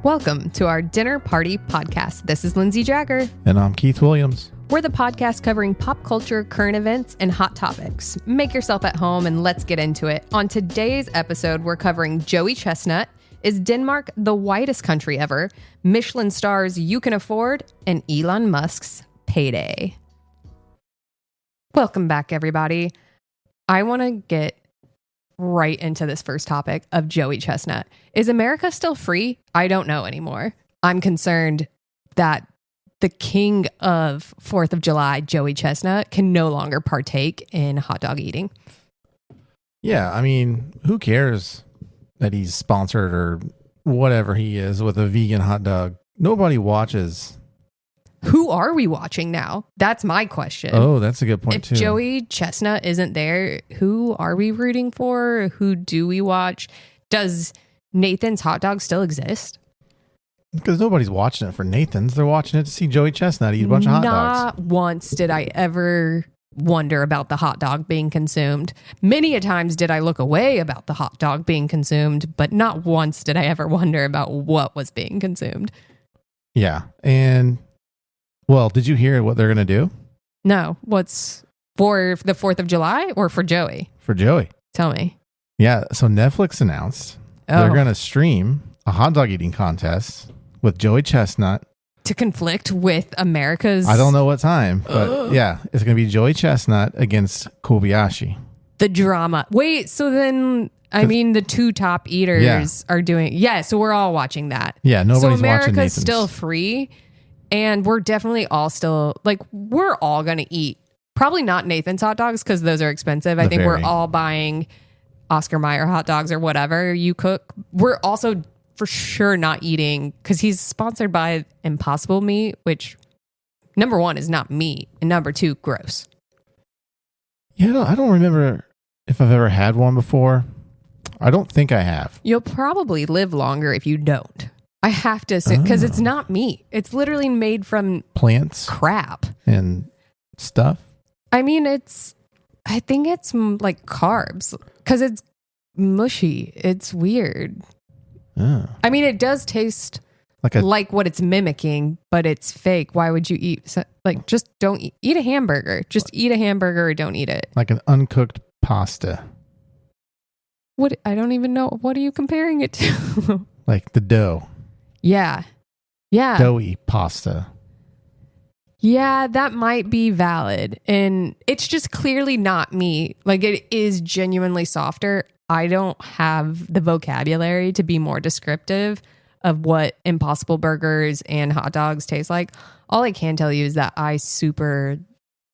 Welcome to our Dinner Party Podcast. This is Lindsay Jagger. And I'm Keith Williams. We're the podcast covering pop culture, current events, and hot topics. Make yourself at home and let's get into it. On today's episode, we're covering Joey Chestnut. Is Denmark the whitest country ever? Michelin stars you can afford, and Elon Musk's payday. Welcome back, everybody. I want to get right into this first topic of Joey Chestnut. Is America still free? I don't know anymore. I'm concerned that the king of 4th of July, Joey Chestnut, can no longer partake in hot dog eating. Yeah, I mean, who cares that he's sponsored or whatever he is with a vegan hot dog? Nobody watches. Who are we watching now? That's my question. Oh, that's a good point, too. If Joey Chestnut isn't there, who are we rooting for? Who do we watch? Does Nathan's hot dog still exist? Because nobody's watching it for Nathan's. They're watching it to see Joey Chestnut eat a bunch of hot dogs. Not once did I ever wonder about the hot dog being consumed. Many a times did I look away about the hot dog being consumed, but not once did I ever wonder about what was being consumed. Yeah, and... well, did you hear what they're going to do? No. What's for the 4th of July or for Joey? For Joey. Tell me. Yeah, so Netflix announced they're going to stream a hot dog eating contest with Joey Chestnut. To conflict with America's... I don't know what time, but yeah, it's going to be Joey Chestnut against Kobayashi. The drama. Wait, so then... I mean, the two top eaters are doing... Yeah, so we're all watching that. Yeah, nobody's watching Nathan's. So America's still free... and we're definitely all still, like, we're all going to eat. Probably not Nathan's hot dogs because those are expensive. I think we're all buying Oscar Mayer hot dogs or whatever you cook. We're also for sure not eating because he's sponsored by Impossible Meat, which number one is not meat. And number two, gross. Yeah, I don't remember if I've ever had one before. I don't think I have. You'll probably live longer if you don't. I have to assume, because it's not meat. It's literally made from plants, crap, and stuff. I mean, I think it's like carbs because it's mushy. It's weird. Oh. I mean, it does taste like what it's mimicking, but it's fake. Why would you eat? Just don't eat a hamburger. Just eat a hamburger or don't eat it. Like an uncooked pasta. What? I don't even know. What are you comparing it to? Like the dough. Yeah. Doughy pasta. Yeah, that might be valid. And it's just clearly not meat. Like, it is genuinely softer. I don't have the vocabulary to be more descriptive of what Impossible Burgers and hot dogs taste like. All I can tell you is that I super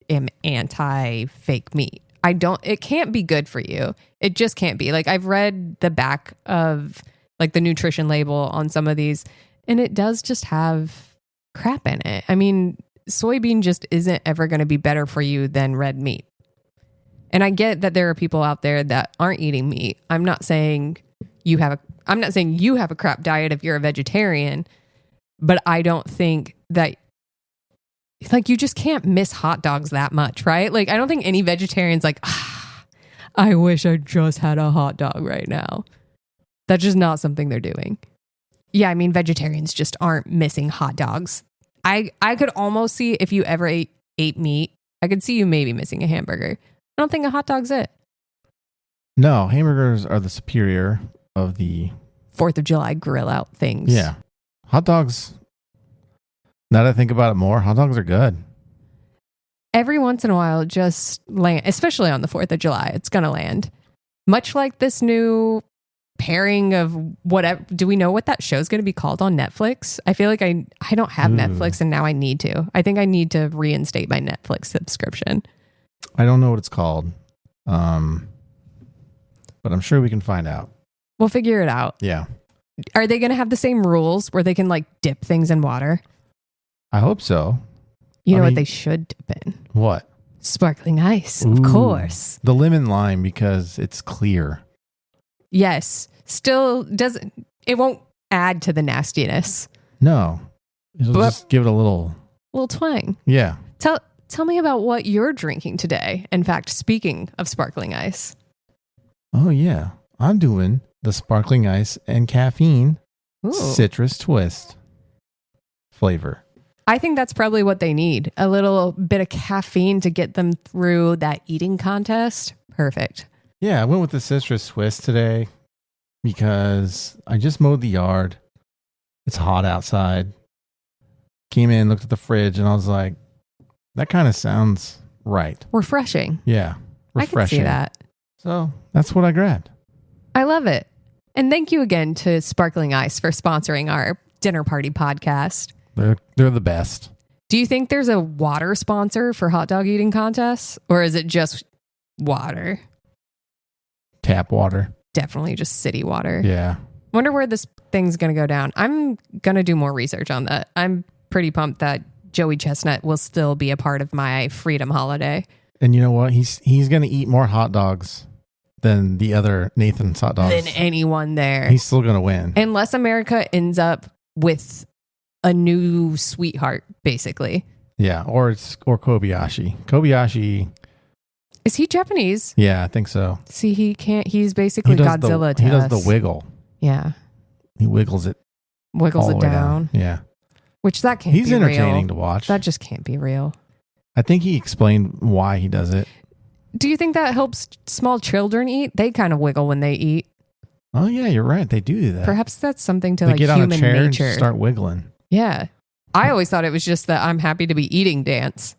am anti-fake meat. It can't be good for you. It just can't be. Like, I've read the back of... like the nutrition label on some of these, and it does just have crap in it. I mean, soybean just isn't ever going to be better for you than red meat. And I get that there are people out there that aren't eating meat. I'm not saying you have a crap diet if you're a vegetarian, but I don't think that like you just can't miss hot dogs that much, right? Like I don't think any vegetarian's like, I wish I just had a hot dog right now. That's just not something they're doing. Yeah, I mean, vegetarians just aren't missing hot dogs. I could almost see if you ever ate meat, I could see you maybe missing a hamburger. I don't think a hot dog's it. No, hamburgers are the superior of the 4th of July grill out things. Yeah. Hot dogs, now that I think about it more, hot dogs are good. Every once in a while, just land, especially on the 4th of July, it's going to land. Much like this new... pairing of whatever. Do we know what that show's going to be called on Netflix? I feel like I don't have Netflix and now I need to. I think I need to reinstate my Netflix subscription. I don't know what it's called. But I'm sure we can find out. We'll figure it out. Yeah. Are they going to have the same rules where they can like dip things in water? I hope so. You know what they should dip in? What? Sparkling ice, of course. The lemon lime because it's clear. Yes. Still it won't add to the nastiness. No. It'll just give it a little twang. Yeah. Tell me about what you're drinking today. In fact, speaking of sparkling ice. Oh yeah. I'm doing the sparkling ice and caffeine Ooh. citrus twist flavor. I think that's probably what they need. A little bit of caffeine to get them through that eating contest. Perfect. Yeah, I went with the citrus twist today because I just mowed the yard. It's hot outside. Came in, looked at the fridge, and I was like, that kind of sounds right. Refreshing. Yeah, refreshing. I can see that. So that's what I grabbed. I love it. And thank you again to Sparkling Ice for sponsoring our dinner party podcast. They're the best. Do you think there's a water sponsor for hot dog eating contests? Or is it just water? Tap water. Definitely just city water. Yeah. Wonder where this thing's going to go down. I'm going to do more research on that. I'm pretty pumped that Joey Chestnut will still be a part of my freedom holiday. And you know what? He's going to eat more hot dogs than the other Nathan's hot dogs. Than anyone there. He's still going to win. Unless America ends up with a new sweetheart, basically. Yeah, or Kobayashi. Kobayashi. Is he Japanese? Yeah, I think so. See, he's basically Godzilla to He does us. the wiggle. Yeah. He wiggles it. Wiggles all it the way down. Yeah. Which that can't be real. He's entertaining to watch. That just can't be real. I think he explained why he does it. Do you think that helps small children eat? They kind of wiggle when they eat. Oh, yeah, you're right. They do that. Perhaps that's something to they like get on human a chair nature. And start wiggling. Yeah. I always thought it was just the I'm happy to be eating dance.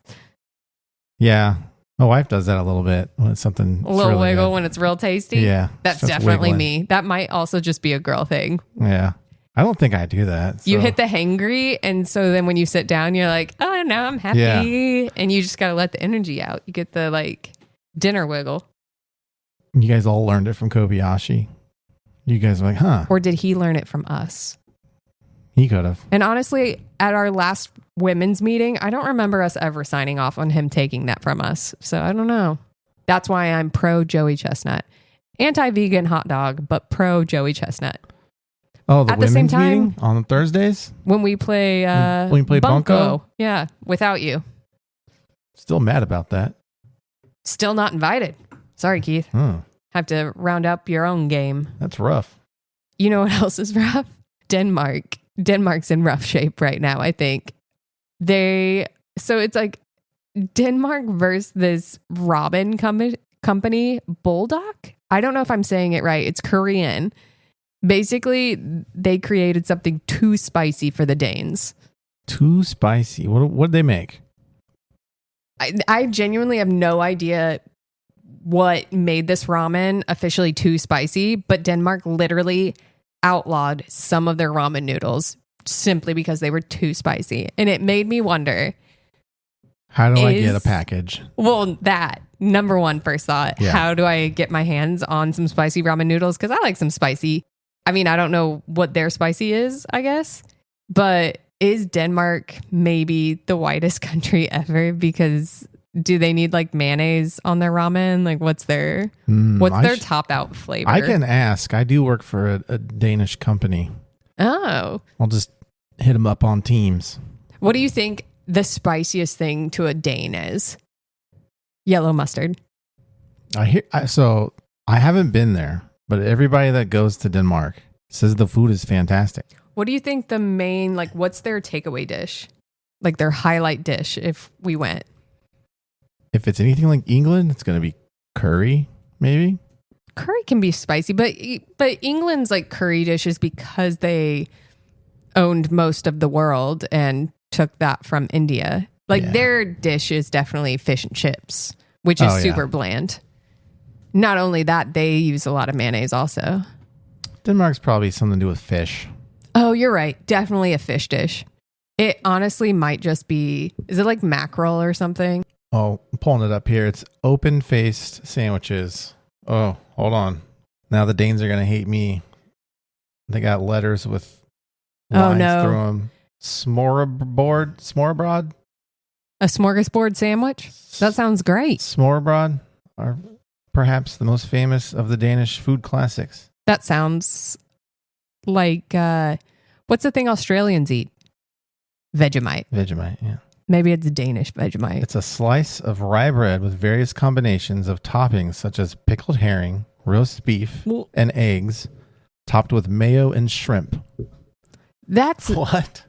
Yeah. My wife does that a little bit when it's something. A little really wiggle good. when it's real tasty. Yeah. That's just definitely wiggling. me. That might also just be a girl thing. Yeah. I don't think I do that. You so. hit the hangry, and so then when you sit down, you're like, oh, now I'm happy. Yeah. And you just got to let the energy out. You get the like dinner wiggle. You guys all learned it from Kobayashi. You guys were like, huh? Or did he learn it from us? He could have. And honestly, at our last women's meeting, I don't remember us ever signing off on him taking that from us. So I don't know. That's why I'm pro Joey Chestnut. Anti-vegan hot dog, but pro Joey Chestnut. Oh, the At the women's same time- meeting on Thursdays? When we play When we play Bunko? Yeah, without you. Still mad about that. Still not invited. Sorry, Keith. Have to round up your own game. That's rough. You know what else is rough? Denmark. Denmark's in rough shape right now, I think. So it's like Denmark versus this ramen company, Bulldog. I don't know if I'm saying it right. It's Korean. Basically, they created something too spicy for the Danes. Too spicy. What did they make? I genuinely have no idea what made this ramen officially too spicy, but Denmark literally outlawed some of their ramen noodles simply because they were too spicy. And it made me wonder. How do I get a package? Well, that number one first thought. Yeah. How do I get my hands on some spicy ramen noodles? Because I like some spicy. I mean, I don't know what their spicy is, I guess. But is Denmark maybe the whitest country ever? Because do they need like mayonnaise on their ramen? Like what's their top out flavor? I can ask. I do work for a Danish company. Oh. I'll just hit them up on Teams. What do you think the spiciest thing to a Dane is? Yellow mustard. So I haven't been there, but everybody that goes to Denmark says the food is fantastic. What do you think the main, like, what's their takeaway dish? Like their highlight dish if we went? If it's anything like England, it's going to be curry, maybe. Curry can be spicy, but England's like curry dishes because they owned most of the world and took that from India. Like their dish is definitely fish and chips, which is super bland. Not only that, they use a lot of mayonnaise also. Denmark's probably something to do with fish. Oh, you're right. Definitely a fish dish. It honestly might just be, is it like mackerel or something? Oh, I'm pulling it up here. It's open-faced sandwiches. Oh, hold on. Now the Danes are going to hate me. They got letters with lines through them. Smørrebrød? A smorgasbord sandwich? That sounds great. Smørrebrød are perhaps the most famous of the Danish food classics. That sounds like, what's the thing Australians eat? Vegemite. Vegemite, yeah. Maybe it's Danish Vegemite. It's a slice of rye bread with various combinations of toppings such as pickled herring, roast beef, and eggs, topped with mayo and shrimp. That's What?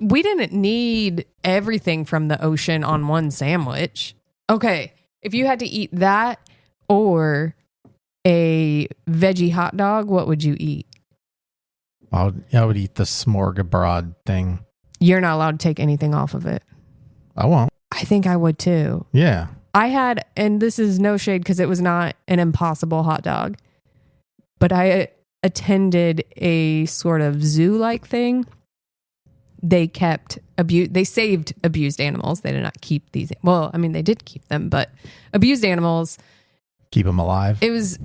we didn't need everything from the ocean on one sandwich. Okay, if you had to eat that or a veggie hot dog, what would you eat? I would eat the smorgasbord thing. You're not allowed to take anything off of it. I won't. I think I would too. Yeah. I had, and this is no shade because it was not an Impossible hot dog, but I attended a sort of zoo-like thing. They saved abused animals. They did not keep these. Well, I mean, they did keep them, but abused animals. Keep them alive. It was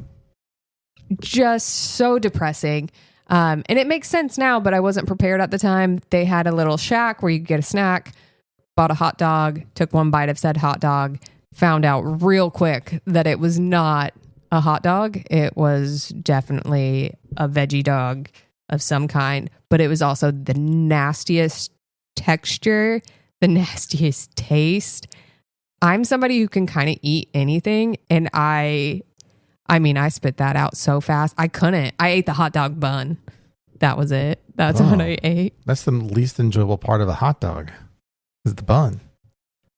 just so depressing. And it makes sense now, but I wasn't prepared at the time. They had a little shack where you could get a snack, bought a hot dog, took one bite of said hot dog, found out real quick that it was not a hot dog. It was definitely a veggie dog of some kind, but it was also the nastiest texture, the nastiest taste. I'm somebody who can kind of eat anything, and I spit that out so fast. I couldn't. I ate the hot dog bun. That was it. That's what I ate. That's the least enjoyable part of a hot dog, is the bun.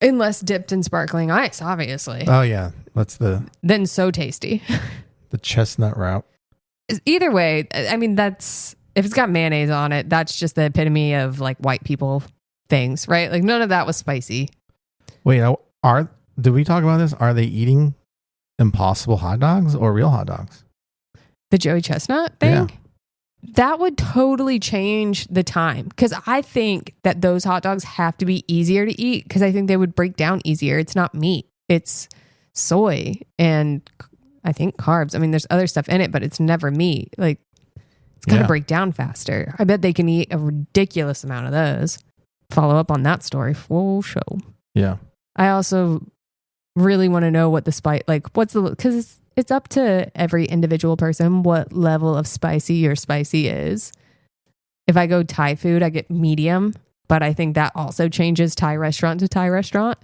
Unless dipped in sparkling ice, obviously. Oh, yeah. That's Then so tasty. the chestnut route. Either way, I mean, if it's got mayonnaise on it, that's just the epitome of like white people things, right? Like none of that was spicy. Wait, did we talk about this? Are they eating Impossible hot dogs or real hot dogs? The Joey Chestnut thing? Yeah. That would totally change the time, because I think that those hot dogs have to be easier to eat because I think they would break down easier. It's not meat. It's soy and I think carbs. I mean, there's other stuff in it, but it's never meat. Like it's going to break down faster. I bet they can eat a ridiculous amount of those. Follow up on that story. Full show. Yeah. I also really want to know what the spice, like because it's up to every individual person what level of spicy your spicy is. If I go Thai food, I get medium, but I think that also changes Thai restaurant to Thai restaurant.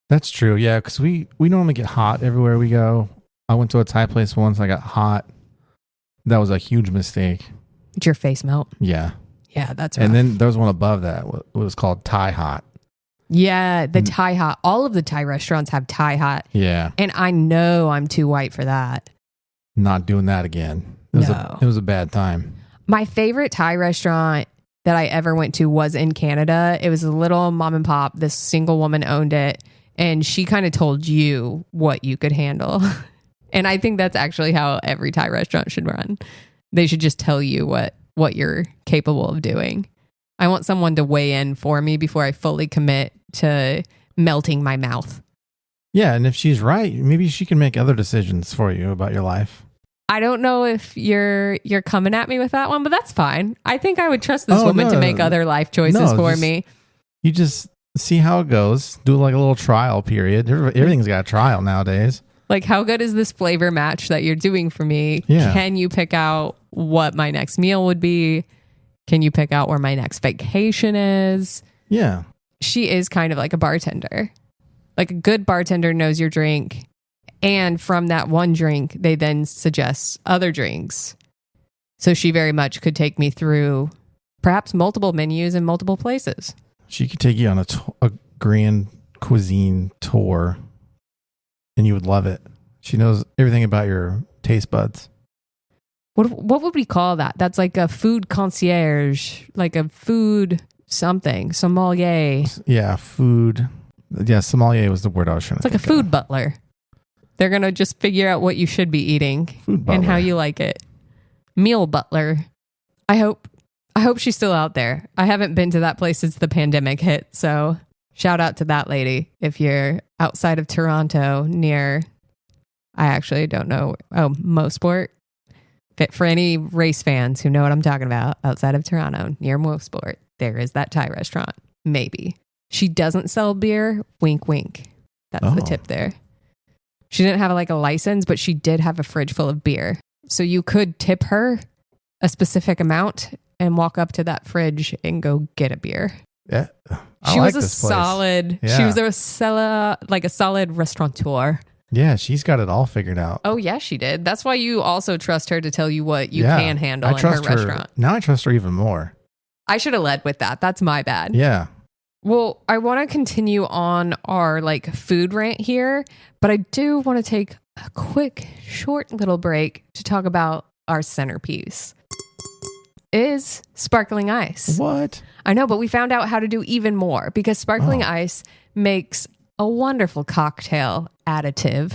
That's true. Yeah, because we normally get hot everywhere we go. I went to a Thai place once. I got hot. That was a huge mistake. Did your face melt? Yeah. Yeah, that's right. And then there was one above that. It was called Thai hot. Yeah, the Thai hot. All of the Thai restaurants have Thai hot. Yeah. And I know I'm too white for that. Not doing that again. It was a bad time. My favorite Thai restaurant that I ever went to was in Canada. It was a little mom and pop. This single woman owned it, and she kind of told you what you could handle. And I think that's actually how every Thai restaurant should run. They should just tell you what you're capable of doing. I want someone to weigh in for me before I fully commit to melting my mouth. Yeah, and if she's right, maybe she can make other decisions for you about your life. I don't know if you're coming at me with that one, but that's fine. I think I would trust this woman to make other life choices for me. You just see how it goes. Do like a little trial period. Everything's got a trial nowadays. Like, how good is this flavor match that you're doing for me? Yeah. Can you pick out what my next meal would be? Can you pick out where my next vacation is? Yeah. She is kind of like a bartender. Like a good bartender knows your drink. And from that one drink, they then suggest other drinks. So she very much could take me through perhaps multiple menus in multiple places. She could take you on a grand cuisine tour and you would love it. She knows everything about your taste buds. What would we call that? That's like a food concierge, like a food something, sommelier. Yeah, food. Yeah, sommelier was the word I was trying to think of. It's like a food butler. They're going to just figure out what you should be eating and how you like it. Meal butler. I hope she's still out there. I haven't been to that place since the pandemic hit. So shout out to that lady. If you're outside of Toronto near, I actually don't know. Oh, Mosport. For any race fans who know what I'm talking about, outside of Toronto near Mosport, there is that Thai restaurant. Maybe. She doesn't sell beer. Wink, wink. That's the tip there. She didn't have like a license, but she did have a fridge full of beer. So you could tip her a specific amount and walk up to that fridge and go get a beer. Yeah. She was a solid restaurateur. Yeah, she's got it all figured out. Oh, yeah, she did. That's why you also trust her to tell you what you can handle in her restaurant. Now I trust her even more. I should have led with that. That's my bad. Yeah. Well, I want to continue on our like food rant here, but I do want to take a quick, short little break to talk about our centerpiece. Is sparkling ice. What? I know, but we found out how to do even more because sparkling ice makes a wonderful cocktail additive.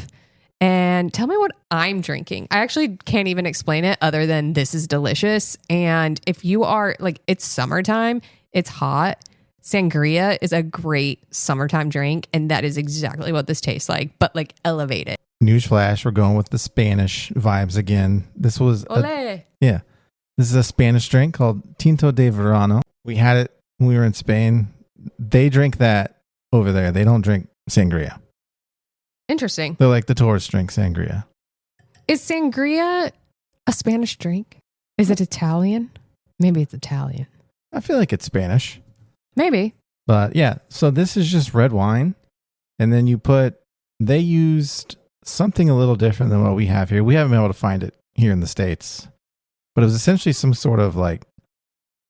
And tell me what I'm drinking. I actually can't even explain it other than this is delicious. And if you are like, it's summertime, it's hot. Sangria is a great summertime drink. And that is exactly what this tastes like, but like elevated. Newsflash, we're going with the Spanish vibes again. This was This is a Spanish drink called Tinto de Verano. We had it when we were in Spain. They drink that over there. They don't drink sangria. Interesting. They're like the tourists drink sangria. Is sangria a Spanish drink? Is it Italian? Maybe it's Italian. I feel like it's Spanish. Maybe. But yeah, so this is just red wine. And then they used something a little different than what we have here. We haven't been able to find it here in the States. But it was essentially some sort of like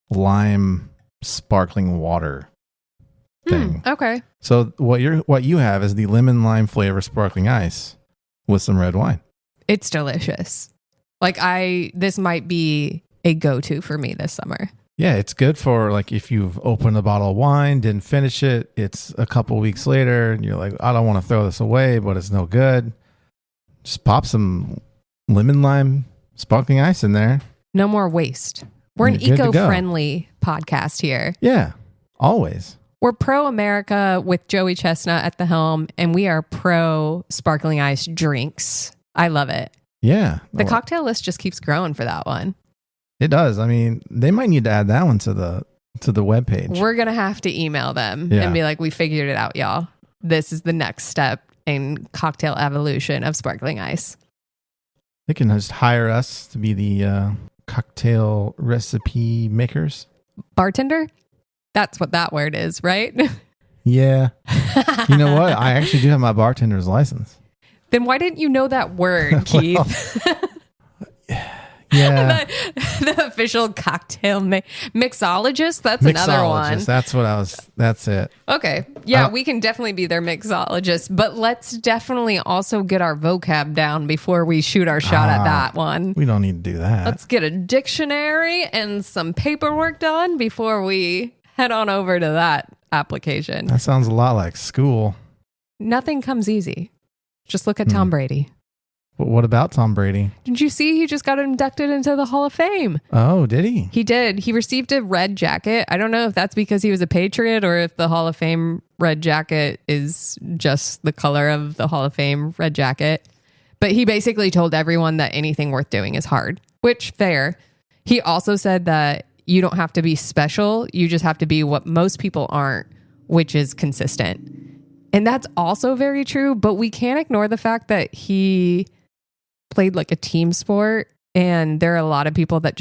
lime sparkling water thing. Okay. So what you have is the lemon lime flavor sparkling ice with some red wine. It's delicious. Like this might be a go-to for me this summer. Yeah, it's good for like if you've opened a bottle of wine, didn't finish it, it's a couple weeks later and you're like, I don't want to throw this away, but it's no good. Just pop some lemon lime sparkling ice in there. No more waste. We're an eco-friendly podcast here. Yeah, always. We're pro-America with Joey Chestnut at the helm, and we are pro-sparkling ice drinks. I love it. Yeah. The cocktail list just keeps growing for that one. It does. I mean, they might need to add that one to the webpage. We're going to have to email them and be like, we figured it out, y'all. This is the next step in cocktail evolution of sparkling ice. They can just hire us to be the cocktail recipe makers. Bartender? That's what that word is, right? Yeah. You know what? I actually do have my bartender's license. Then why didn't you know that word, Keith? Yeah. the official cocktail mixologist? That's another one. That's it. Okay. Yeah, we can definitely be their mixologist, but let's definitely also get our vocab down before we shoot our shot at that one. We don't need to do that. Let's get a dictionary and some paperwork done before we head on over to that application. That sounds a lot like school. Nothing comes easy. Just look at Tom Brady. But what about Tom Brady? Did you see he just got inducted into the Hall of Fame? Oh, did he? He did. He received a red jacket. I don't know if that's because he was a Patriot or if the Hall of Fame red jacket is just the color of the Hall of Fame red jacket. But he basically told everyone that anything worth doing is hard, which fair. He also said that you don't have to be special. You just have to be what most people aren't, which is consistent. And that's also very true. But we can't ignore the fact that he played like a team sport, and there are a lot of people that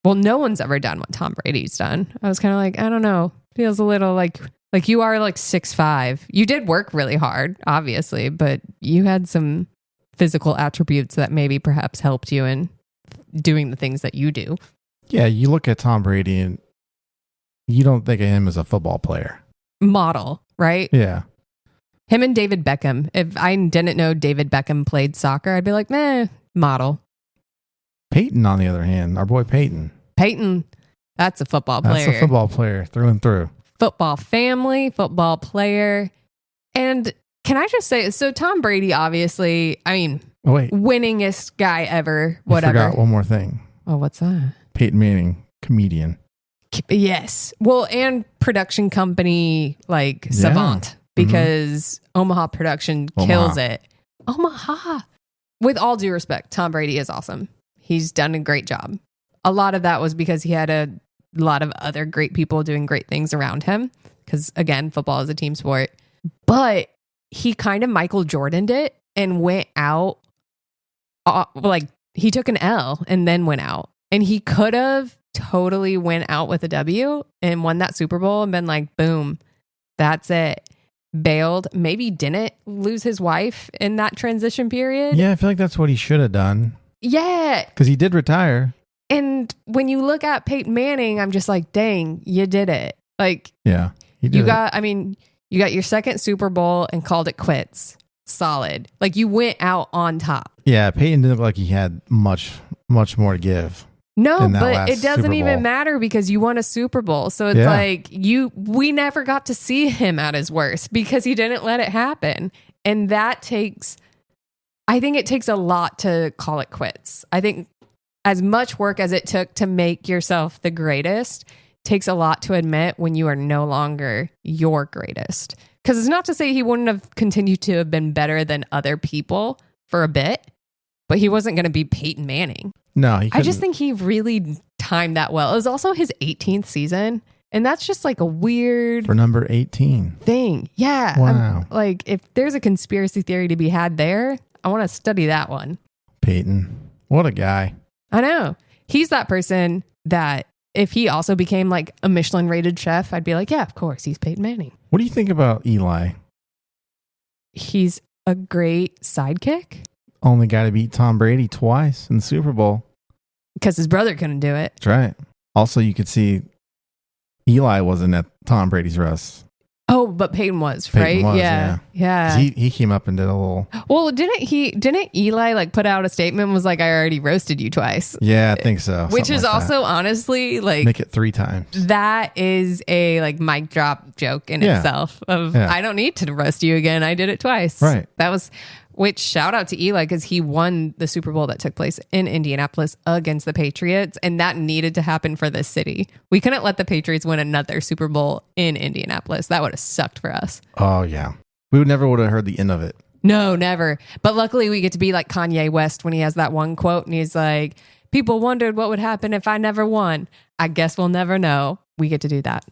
no one's ever done what Tom Brady's done. I was kind of like, I don't know, feels a little like you are like 6'5". You did work really hard, obviously, but you had some physical attributes that maybe perhaps helped you in doing the things that you do. Yeah, you look at Tom Brady and you don't think of him as a football player. Model, right? Yeah. Him and David Beckham. If I didn't know David Beckham played soccer, I'd be like, model. Peyton, on the other hand, our boy Peyton. Peyton, that's a football player. That's a football player through and through. Football family, football player. And can I just say, so Tom Brady, obviously, winningest guy ever, whatever. I forgot one more thing. Oh, what's that? Peyton Manning, comedian. Yes. Well, and production company, savant. Because Omaha production kills it. Omaha. With all due respect, Tom Brady is awesome. He's done a great job. A lot of that was because he had a lot of other great people doing great things around him. Because again, football is a team sport. But he kind of Michael Jordaned it and went out. He took an L and then went out. And he could have totally went out with a W and won that Super Bowl and been like, boom, that's it. Bailed, maybe didn't lose his wife in that transition period. Yeah, I feel like that's what he should have done. Yeah. Because he did retire. And when you look at Peyton Manning, I'm just like, dang, you did it. Like, Yeah. You got your second Super Bowl and called it quits. Solid. Like, you went out on top. Yeah, Peyton didn't look like he had much more to give. No, but it doesn't even matter because you won a Super Bowl. So it's like we never got to see him at his worst because he didn't let it happen. And I think it takes a lot to call it quits. I think as much work as it took to make yourself the greatest takes a lot to admit when you are no longer your greatest. Because it's not to say he wouldn't have continued to have been better than other people for a bit, but he wasn't going to be Peyton Manning. No, he couldn't. I just think he really timed that well. It was also his 18th season, and that's just like a weird... For number 18. ...thing. Yeah. Wow. Like, if there's a conspiracy theory to be had there, I want to study that one. Peyton. What a guy. I know. He's that person that if he also became like a Michelin-rated chef, I'd be like, yeah, of course, he's Peyton Manning. What do you think about Eli? He's a great sidekick. Only guy to beat Tom Brady twice in the Super Bowl. Because his brother couldn't do it. That's right. Also, you could see Eli wasn't at Tom Brady's roast. Oh, but Peyton was, right? Yeah. 'Cause he came up and did a little... Well, didn't Eli like put out a statement and was like, I already roasted you twice? Yeah, I think so. Which is like also honestly like... Make it 3 times. That is a like mic drop joke in itself of I don't need to roast you again. I did it twice. Right. That was... Which shout out to Eli because he won the Super Bowl that took place in Indianapolis against the Patriots. And that needed to happen for this city. We couldn't let the Patriots win another Super Bowl in Indianapolis. That would have sucked for us. Oh, yeah. We would have heard the end of it. No, never. But luckily we get to be like Kanye West when he has that one quote and he's like, people wondered what would happen if I never won. I guess we'll never know. We get to do that.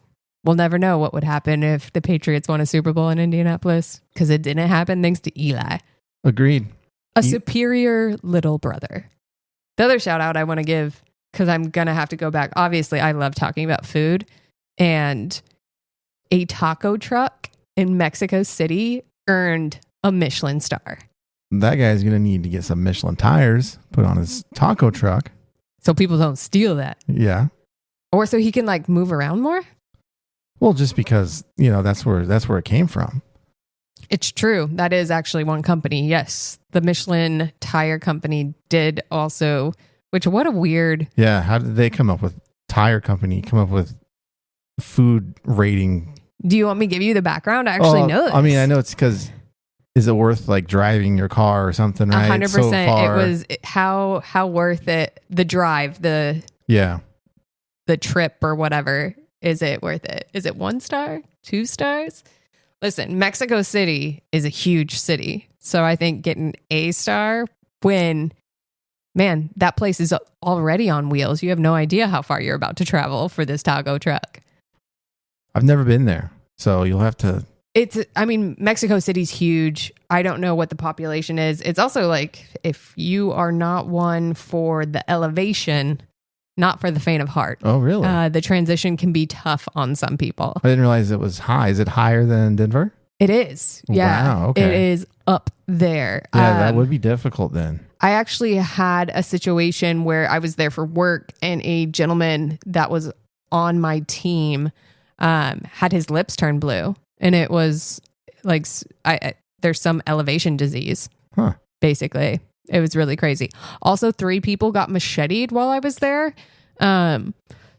We'll never know what would happen if the Patriots won a Super Bowl in Indianapolis because it didn't happen thanks to Eli. Agreed. A superior little brother. The other shout out I want to give, because I'm going to have to go back. Obviously, I love talking about food. And a taco truck in Mexico City earned a Michelin star. That guy's going to need to get some Michelin tires put on his taco truck. So people don't steal that. Yeah. Or so he can like move around more? Well, just because, that's where it came from. It's true. That is actually one company. Yes. The Michelin tire company did also, which what a weird. Yeah. How did they come up with food rating? Do you want me to give you the background? I actually know this. I mean, I know it's because is it worth like driving your car or something, right? 100%. So far. It was how worth it, the drive, the trip or whatever. Is it worth it? Is it 1 star? 2 stars? Listen, Mexico City is a huge city. So I think getting a star when, man, that place is already on wheels. You have no idea how far you're about to travel for this taco truck. I've never been there. So you'll have to. Mexico City's huge. I don't know what the population is. It's also like if you are not one for the elevation, not for the faint of heart. Oh, really? The transition can be tough on some people. I didn't realize it was high. Is it higher than Denver? It is. Yeah. Wow, okay. It is up there. Yeah, that would be difficult then. I actually had a situation where I was there for work and a gentleman that was on my team had his lips turn blue. And it was like, there's some elevation disease, basically. It was really crazy. Also, 3 people got macheted while I was there.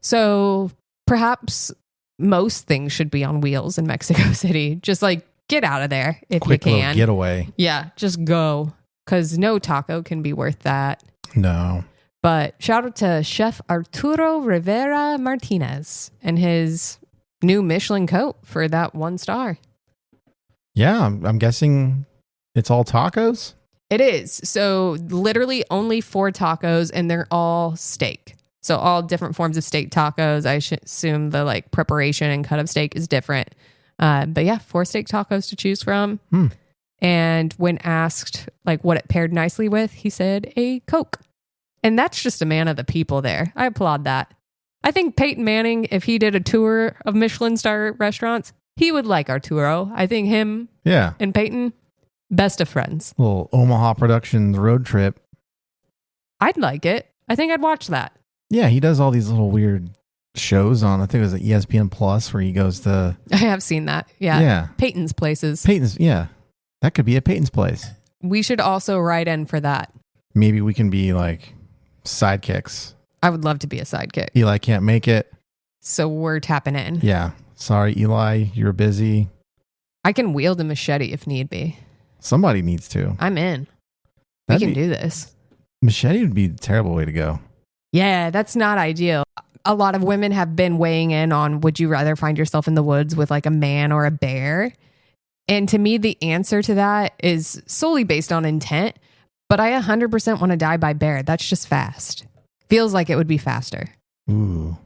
So perhaps most things should be on wheels in Mexico City. Just like get out of there if Quick you can. Little getaway. Yeah, just go. Because no taco can be worth that. No. But shout out to Chef Arturo Rivera Martinez and his new Michelin coat for that 1 star. Yeah, I'm guessing it's all tacos? It is. So literally only 4 tacos and they're all steak. So all different forms of steak tacos. I should assume the like preparation and cut of steak is different. But yeah, 4 steak tacos to choose from. And when asked like what it paired nicely with, he said a Coke. And that's just a man of the people there. I applaud that. I think Peyton Manning, if he did a tour of Michelin star restaurants, he would like Arturo. I think him and Peyton, best of friends. Little Omaha Productions road trip. I'd like it. I think I'd watch that. Yeah, he does all these little weird shows on, I think it was ESPN Plus, where he goes to... I have seen that. Yeah. Yeah. Peyton's places. Peyton's, yeah. That could be at Peyton's place. We should also write in for that. Maybe we can be like sidekicks. I would love to be a sidekick. Eli can't make it. So we're tapping in. Yeah. Sorry, Eli, you're busy. I can wield a machete if need be. Somebody needs to. I'm in. We can do this. Machete would be a terrible way to go. Yeah, that's not ideal. A lot of women have been weighing in on, would you rather find yourself in the woods with like a man or a bear? And to me, the answer to that is solely based on intent. But I 100% want to die by bear. That's just fast. Feels like it would be faster. Ooh.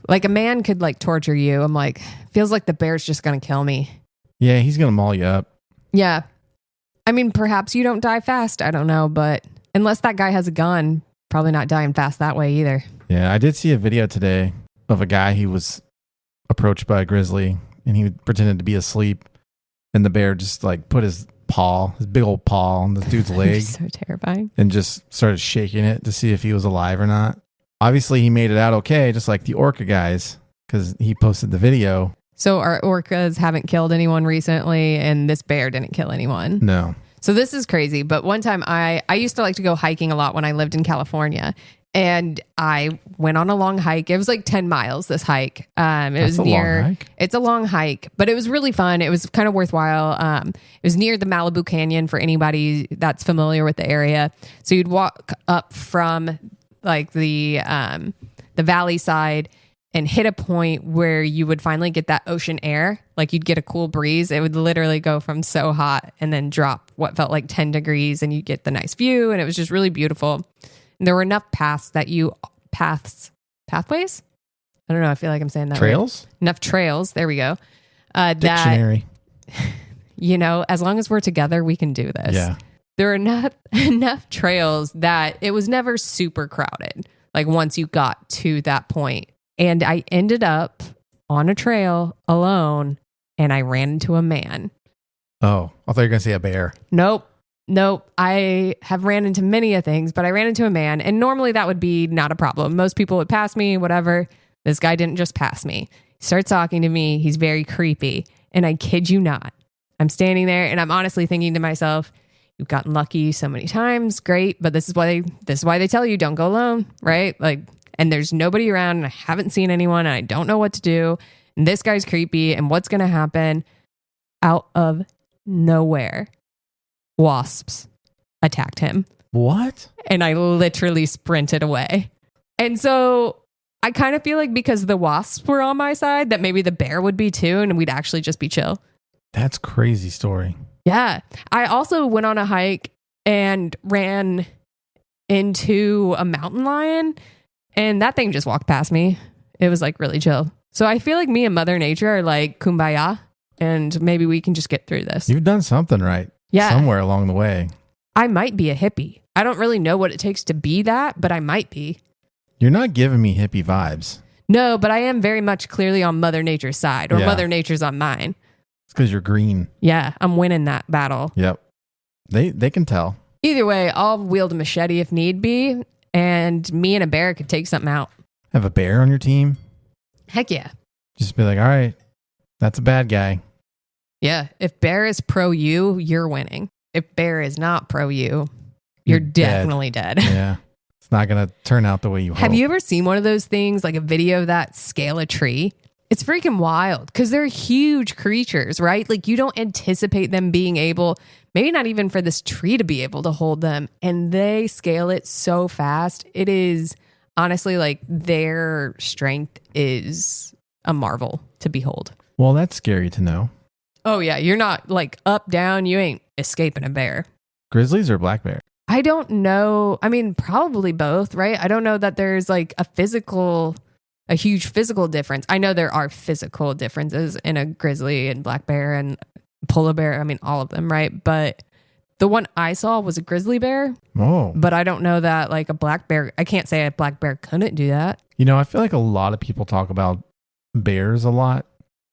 Like a man could like torture you. I'm like, feels like the bear's just going to kill me. Yeah, he's going to maul you up. Yeah. I mean, perhaps you don't die fast. I don't know. But unless that guy has a gun, probably not dying fast that way either. Yeah, I did see a video today of a guy who was approached by a grizzly and he pretended to be asleep. And the bear just like put his big old paw on this dude's leg. So terrifying. And just started shaking it to see if he was alive or not. Obviously, he made it out okay, just like the orca guys, because he posted the video. So our orcas haven't killed anyone recently, and this bear didn't kill anyone. No. So this is crazy. But one time I used to like to go hiking a lot when I lived in California. And I went on a long hike. It was like 10 miles, this hike. That's a long hike. It's a long hike, but it was really fun. It was kind of worthwhile. It was near the Malibu Canyon for anybody that's familiar with the area. So you'd walk up from like the valley side and hit a point where you would finally get that ocean air. Like you'd get a cool breeze. It would literally go from so hot and then drop what felt like 10 degrees and you get the nice view. And it was just really beautiful. And there were enough pathways? I don't know. I feel like I'm saying that. Trails? Right. Enough trails. There we go. Dictionary. That, as long as we're together, we can do this. Yeah. There are enough trails that it was never super crowded. Like once you got to that point. And I ended up on a trail alone and I ran into a man. Oh, I thought you were going to say a bear. Nope. I have ran into many a things, but I ran into a man and normally that would be not a problem. Most people would pass me, whatever. This guy didn't just pass me. He starts talking to me. He's very creepy. And I kid you not, I'm standing there and I'm honestly thinking to myself, you've gotten lucky so many times. Great. But this is why they tell you don't go alone, right? Like, and there's nobody around and I haven't seen anyone and I don't know what to do. And this guy's creepy and what's going to happen out of nowhere. Wasps attacked him. What? And I literally sprinted away. And so I kind of feel like because the wasps were on my side, that maybe the bear would be too, and we'd actually just be chill. That's crazy story. Yeah. I also went on a hike and ran into a mountain lion, and that thing just walked past me. It was like really chill. So I feel like me and Mother Nature are like kumbaya, and maybe we can just get through this. You've done something right. Yeah. Somewhere along the way. I might be a hippie. I don't really know what it takes to be that, but I might be. You're not giving me hippie vibes. No, but I am very much clearly on Mother Nature's side, or Mother Nature's on mine. It's because you're green. Yeah, I'm winning that battle. Yep. They can tell. Either way, I'll wield a machete if need be, and me and a bear could take something out. Have a bear on your team? Heck yeah. Just be like, all right, that's a bad guy. Yeah, if bear is pro you, you're winning. If bear is not pro you, you're definitely dead. Yeah. It's not going to turn out the way you hope. Have you ever seen one of those things, like a video of that scale a tree? It's freaking wild because they're huge creatures, right? Like you don't anticipate them being able, maybe not even for this tree to be able to hold them. And they scale it so fast. It is honestly like their strength is a marvel to behold. Well, that's scary to know. Oh, yeah. You're not like up, down. You ain't escaping a bear. Grizzlies or black bear? I don't know. I mean, probably both, right? I don't know that there's like a huge physical difference. I know there are physical differences in a grizzly and black bear and polar bear. I mean, all of them, right? But the one I saw was a grizzly bear. Oh. But I don't know that like a black bear. I can't say a black bear couldn't do that. You know, I feel like a lot of people talk about bears a lot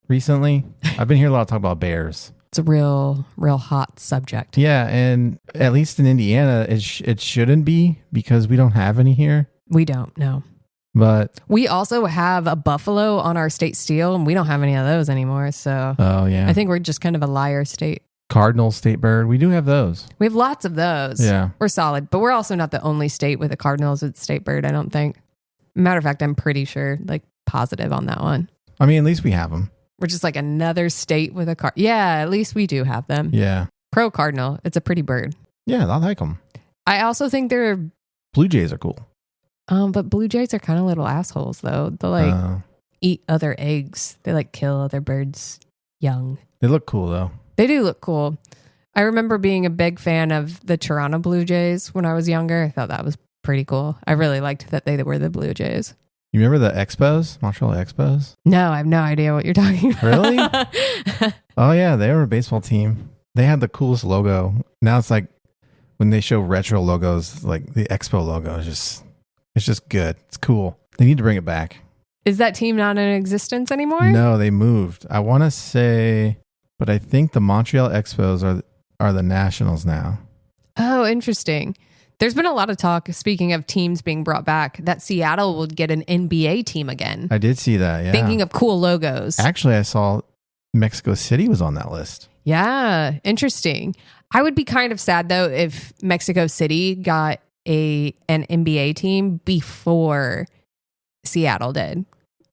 recently. I've been hearing a lot of talk about bears. It's a real hot subject. Yeah, and at least in Indiana, it shouldn't be because we don't have any here. We don't, no. But we also have a buffalo on our state steel, and we don't have any of those anymore. So yeah, I think we're just kind of a liar state. Cardinal, state bird. We do have those. We have lots of those. Yeah. We're solid, but we're also not the only state with a cardinals with state bird, I don't think. Matter of fact, I'm pretty sure, like positive on that one. I mean, at least we have them. We're just like another state with a card. Yeah, at least we do have them. Yeah. Pro cardinal. It's a pretty bird. Yeah, I like them. I also think they're... Blue jays are cool. But blue jays are kind of little assholes, though. They'll like eat other eggs. They like kill other birds young. They look cool, though. They do look cool. I remember being a big fan of the Toronto Blue Jays when I was younger. I thought that was pretty cool. I really liked that they were the Blue Jays. You remember the Expos? Montreal Expos? No, I have no idea what you're talking about. Really? Oh, yeah. They were a baseball team. They had the coolest logo. Now it's like when they show retro logos, like the Expo logo is just good. It's cool. They need to bring it back. Is that team not in existence anymore? No, they moved. I want to say, but I think the Montreal Expos are the Nationals now. Oh, interesting. There's been a lot of talk, speaking of teams being brought back, that Seattle would get an NBA team again. I did see that, yeah. Thinking of cool logos. Actually, I saw Mexico City was on that list. Yeah, interesting. I would be kind of sad, though, if Mexico City got an NBA team before Seattle did.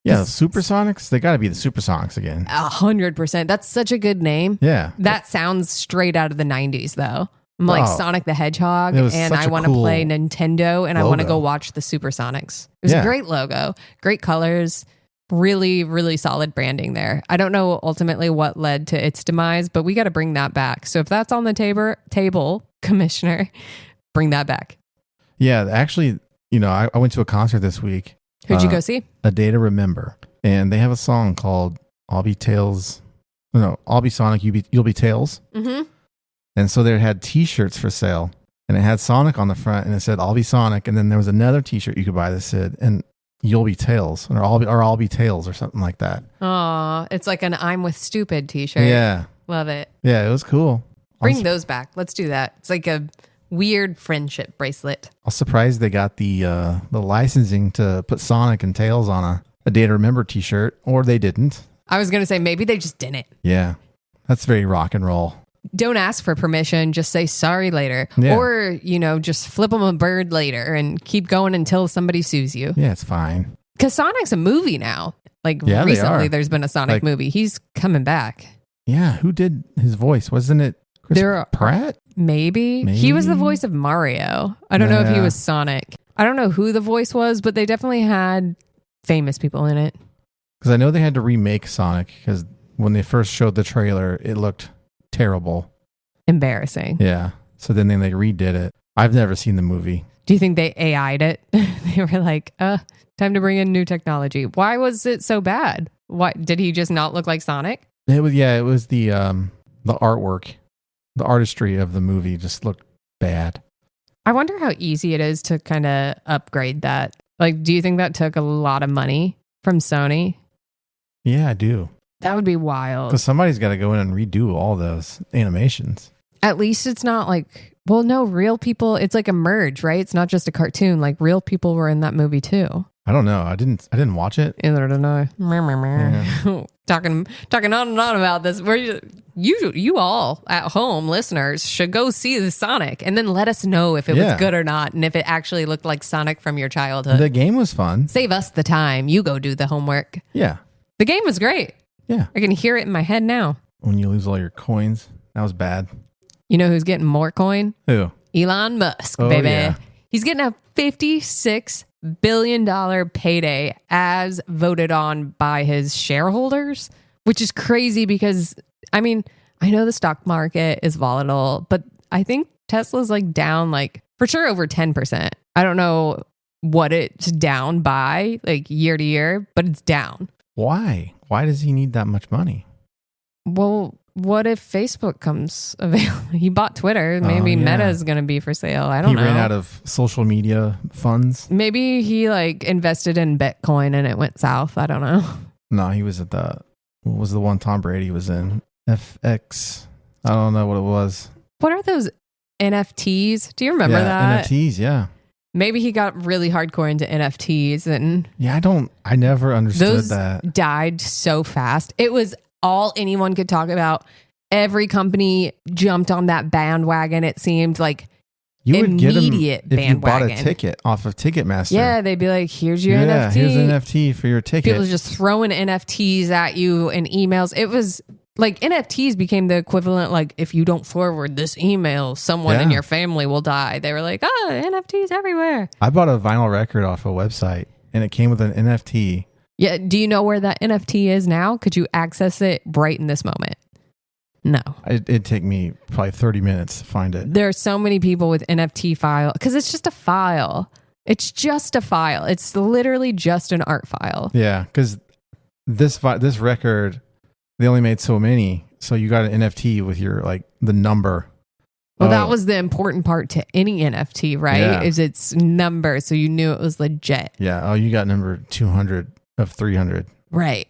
Yeah, Supersonics, they got to be the Supersonics again. 100%. That's such a good name. Yeah. That sounds straight out of the 90s, though. I'm like Sonic the Hedgehog, and I want to play Nintendo, and I want to go watch the Supersonics. It was a great logo, great colors, really, really solid branding there. I don't know ultimately what led to its demise, but we got to bring that back. So if that's on the table, Commissioner, bring that back. Yeah, actually, I went to a concert this week. Who'd you go see? A Day to Remember. And they have a song called I'll Be Sonic, You'll Be Tails. Mm-hmm. And so they had t-shirts for sale, and it had Sonic on the front, and it said I'll be Sonic. And then there was another t-shirt you could buy that said, and You'll Be Tails, or I'll be Tails, or something like that. Aw, it's like an I'm with Stupid t-shirt. Yeah. Love it. Yeah, it was cool. Bring those back. Let's do that. It's like a weird friendship bracelet. I was surprised they got the licensing to put Sonic and Tails on a Day to Remember t-shirt, or they didn't. I was going to say, maybe they just didn't. Yeah. That's very rock and roll. Don't ask for permission. Just say sorry later. Yeah. Or, just flip them a bird later and keep going until somebody sues you. Yeah, it's fine. Because Sonic's a movie now. Recently there's been a Sonic movie. He's coming back. Yeah, who did his voice? Wasn't it Chris Pratt? Maybe. He was the voice of Mario. I don't know if he was Sonic. I don't know who the voice was, but they definitely had famous people in it. Because I know they had to remake Sonic because when they first showed the trailer, it looked terrible. Embarrassing. Yeah. So then they redid it. I've never seen the movie. Do you think they AI'd it? They were like, time to bring in new technology. Why was it so bad? Why did he just not look like Sonic? It was the artwork, the artistry of the movie just looked bad. I wonder how easy it is to kind of upgrade that. Like, do you think that took a lot of money from Sony? Yeah, I do. That would be wild. Because somebody's got to go in and redo all those animations. At least it's not like, well, no, real people. It's like a merge, right? It's not just a cartoon. Like real people were in that movie too. I don't know. I didn't watch it. Either don't know. Yeah. Talking on and on about this. You all at home listeners should go see the Sonic and then let us know if it was good or not, and if it actually looked like Sonic from your childhood. The game was fun. Save us the time. You go do the homework. Yeah. The game was great. Yeah. I can hear it in my head now. When you lose all your coins, that was bad. You know who's getting more coin? Who? Elon Musk, baby. Yeah. He's getting a $56 billion payday as voted on by his shareholders, which is crazy because, I know the stock market is volatile, but I think Tesla's down for sure over 10%. I don't know what it's down by year to year, but it's down. Why? Why does he need that much money? Well, what if Facebook comes available? He bought Twitter. Maybe Meta is going to be for sale. I don't know. He ran out of social media funds. Maybe he invested in Bitcoin and it went south. I don't know. No, he was at what was the one Tom Brady was in? FX. I don't know what it was. What are those NFTs? Do you remember that? NFTs, yeah. Maybe he got really hardcore into NFTs and Yeah, I never understood those that. died so fast. It was all anyone could talk about. Every company jumped on that bandwagon. It seemed like You would get them immediate if you bought a bandwagon. ticket off of Ticketmaster. Yeah, they'd be like, here's your Yeah, NFT. here's an NFT for your ticket. People just throwing NFTs at you and emails. It was like NFTs became the equivalent, like if you don't forward this email, someone in your family will die. They were like, oh, NFTs everywhere. I bought a vinyl record off a website and it came with an NFT. Yeah. Do you know where that NFT is now? Could you access it right in this moment? No. It'd take me probably 30 minutes to find it. There are so many people with NFT file because it's just a file. It's just a file. It's literally just an art file. Yeah, because this record, they only made so many. So you got an NFT with your, like, the number. Well, that was the important part to any NFT, right? Yeah. Is its number. So you knew it was legit. Yeah. Oh, you got number 200 of 300. Right.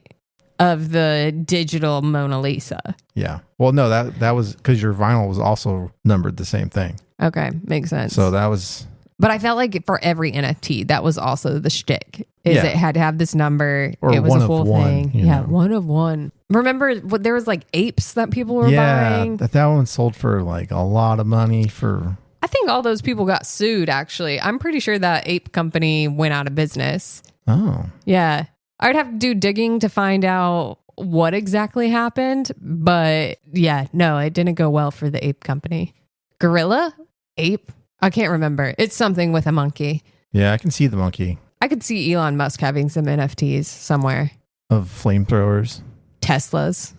Of the digital Mona Lisa. Yeah. Well, no, that was because your vinyl was also numbered the same thing. Okay. Makes sense. So that was... But I felt like for every NFT, that was also the shtick. It had to have this number. Or it was one a of whole one, thing. you Yeah, know. one of one. Remember what there was like apes that people were buying? that one sold for like a lot of money for... I think all those people got sued, actually. I'm pretty sure that ape company went out of business. Oh. Yeah. I'd have to do digging to find out what exactly happened. But yeah, no, it didn't go well for the ape company. Gorilla? Ape? I can't remember. It's something with a monkey. Yeah, I can see the monkey. I could see Elon Musk having some NFTs somewhere. Of flamethrowers. Teslas.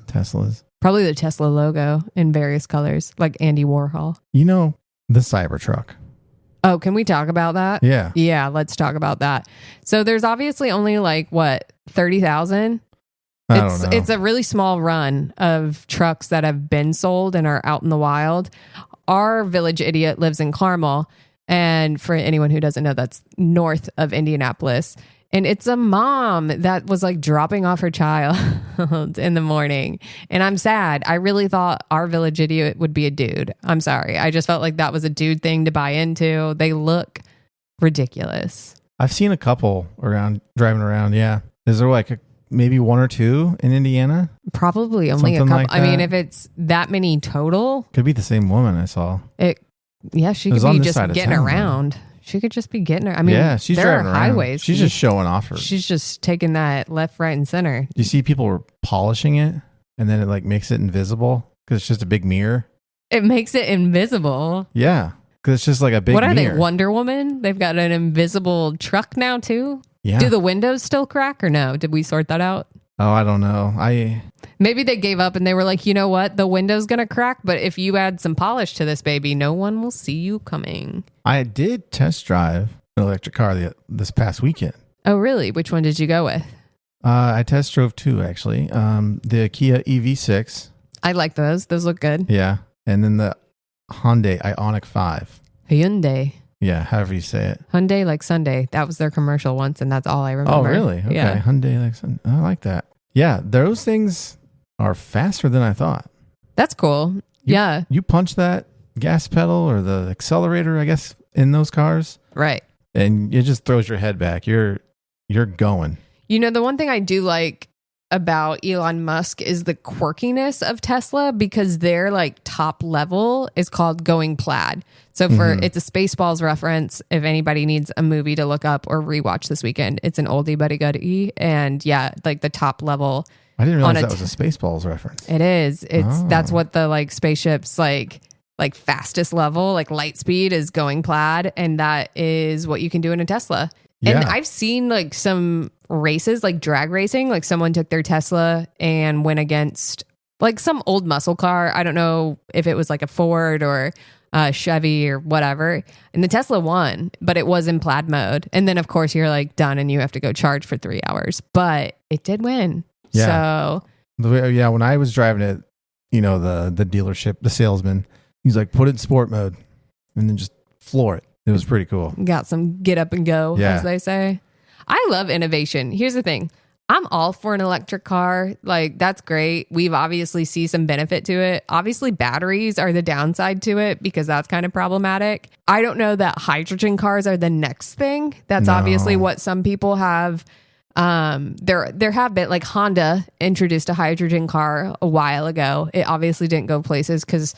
Probably the Tesla logo in various colors, like Andy Warhol. You know, the Cybertruck. Oh, can we talk about that? Yeah. Yeah, let's talk about that. So there's obviously only like, 30,000? I don't know. It's a really small run of trucks that have been sold and are out in the wild. Our village idiot lives in Carmel. And for anyone who doesn't know, that's north of Indianapolis. And it's a mom that was like dropping off her child in the morning. And I'm sad. I really thought our village idiot would be a dude. I'm sorry. I just felt like that was a dude thing to buy into. They look ridiculous. I've seen a couple driving around. Yeah. Is there like maybe one or two in Indiana? Probably only Something a couple. like I mean, that? if it's that many total, Could be the same woman I saw. she It was could on be this just side of getting town, around. She could just be getting her. I mean, Yeah, she's there driving are around. highways. She's just showing off her. She's just taking that left, right, and center. You see people were polishing it and then it like makes it invisible because it's just a big mirror. It makes it invisible. Yeah. Because it's just like a big What are mirror. they, Wonder Woman? They've got an invisible truck now too? Yeah. Do the windows still crack or no? Did we sort that out? Oh, I don't know. Maybe they gave up and they were like, you know what? The window's going to crack, but if you add some polish to this baby, no one will see you coming. I did test drive an electric car this past weekend. Oh, really? Which one did you go with? I test drove two, actually. The Kia EV6. I like those. Those look good. Yeah. And then the Hyundai Ioniq 5. Hyundai. Yeah, however you say it. Hyundai like Sunday. That was their commercial once, and that's all I remember. Oh, really? Okay. Yeah. Hyundai I like that. Yeah, those things are faster than I thought. That's cool. Yeah. You punch that gas pedal or the accelerator, I guess, in those cars, Right. and it just throws your head back. You're going. You know, the one thing I do like about Elon Musk is the quirkiness of Tesla because their like top level is called going plaid. So it's a Spaceballs reference. If anybody needs a movie to look up or rewatch this weekend, it's an oldie but a goodie. And yeah, like the top level. I didn't realize that was a Spaceballs reference. It is. That's what the like spaceship's like fastest level, like light speed is going plaid. And that is what you can do in a Tesla. And Yeah. I've seen like some races, like drag racing, like someone took their Tesla and went against like some old muscle car. I don't know if it was like a Ford or a Chevy or whatever. And the Tesla won, but it was in plaid mode. And then of course you're like done and you have to go charge for 3 hours, but it did win. Yeah. So Yeah, when I was driving it, the dealership, the salesman, he's like, put it in sport mode and then just floor it. It was pretty cool. got some get up and go, Yeah. as they say. I love innovation. Here's the thing. I'm all for an electric car. Like, that's great. We've obviously see some benefit to it. Obviously, batteries are the downside to it because that's kind of problematic. I don't know that hydrogen cars are the next thing. That's obviously what some people have. There have been, like, Honda introduced a hydrogen car a while ago. It obviously didn't go places because,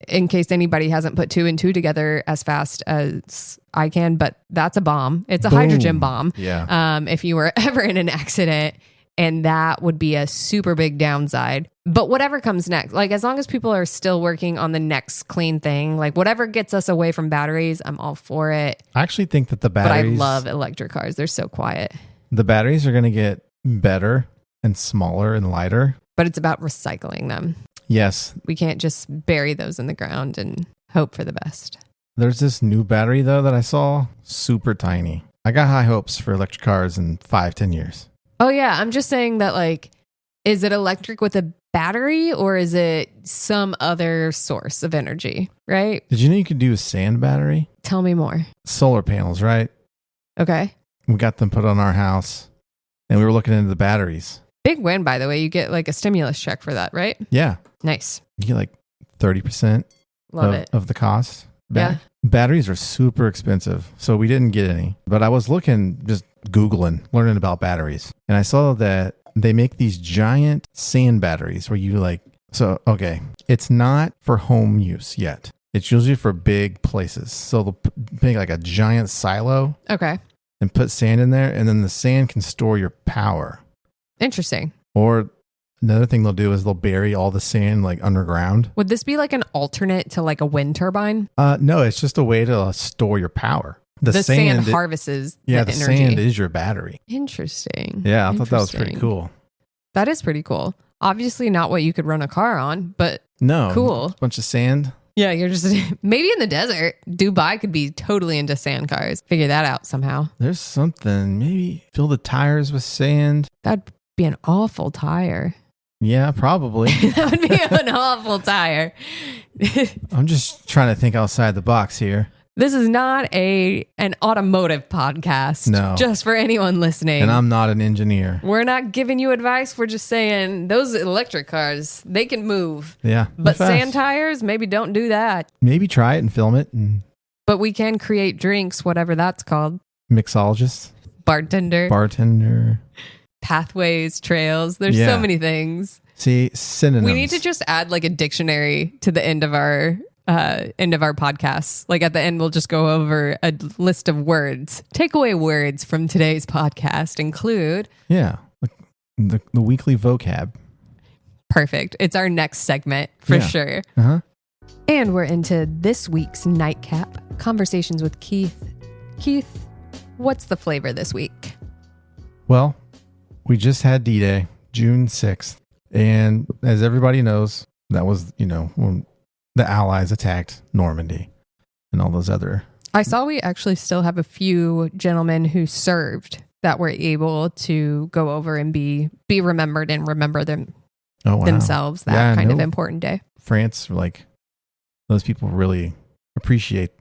in case anybody hasn't put 2 and 2 together as fast as I can, but that's a bomb. It's a hydrogen bomb. Yeah. If you were ever in an accident, and that would be a super big downside. But whatever comes next, like, as long as people are still working on the next clean thing, like whatever gets us away from batteries, I'm all for it. I actually think that the batteries... But I love electric cars. They're so quiet. The batteries are going to get better and smaller and lighter. But it's about recycling them. Yes. We can't just bury those in the ground and hope for the best. There's this new battery, though, that I saw. Super tiny. I got high hopes for electric cars in 5-10 years. Oh, yeah. I'm just saying that, like, is it electric with a battery or is it some other source of energy, right? Did you know you could do a sand battery? Tell me more. Solar panels, right? Okay. We got them put on our house, and we were looking into the batteries. Big win, by the way. You get, like, a stimulus check for that, right? Yeah. Nice. You get like 30% of the cost. Yeah. Batteries are super expensive, so we didn't get any. But I was looking, just Googling, learning about batteries. And I saw that they make these giant sand batteries where you like... So, okay, it's not for home use yet. It's usually for big places. So they'll make like a giant silo. Okay. And put sand in there, and then the sand can store your power. Interesting. Or... Another thing they'll do is they'll bury all the sand like underground. Would this be like an alternate to like a wind turbine? No, it's just a way to store your power. The sand harvests the energy. Sand is your battery. Interesting. Yeah, I thought that was pretty cool. That is pretty cool. Obviously not what you could run a car on, but cool. A bunch of sand. Yeah, you're just maybe in the desert. Dubai could be totally into sand cars. Figure that out somehow. There's something. Maybe fill the tires with sand. That'd be an awful tire. Yeah, probably. That would be an awful tire. I'm just trying to think outside the box here. This is not an automotive podcast. No. Just for anyone listening. And I'm not an engineer. We're not giving you advice. We're just saying those electric cars, they can move. Yeah. But sand tires, maybe don't do that. Maybe try it and film it. But we can create drinks, whatever that's called. Mixologist. Bartender. Pathways, trails. There's so many things. See, synonyms. We need to just add like a dictionary to the end of our podcasts. Like at the end, we'll just go over a list of words. Takeaway words from today's podcast include. Yeah, the weekly vocab. Perfect. It's our next segment for sure. Uh-huh. And we're into this week's nightcap conversations with Keith. Keith, what's the flavor this week? Well, we just had D-Day, June 6th. And as everybody knows, that was, when the Allies attacked Normandy and all those other... I saw we actually still have a few gentlemen who served that were able to go over and be remembered and remember themselves that kind of important day. France, like, those people really appreciate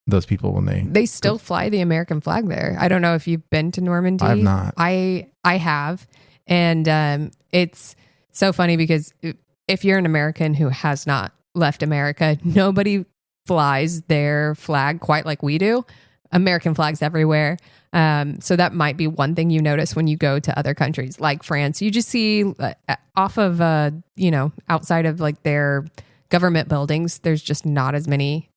those people when they still fly the American flag there. I don't know if you've been to Normandy. I've not. I have. And it's so funny because if you're an American who has not left America, nobody flies their flag quite like we do. American flags everywhere. So that might be one thing you notice when you go to other countries like France. You just see off of, outside of like their government buildings, there's just not as many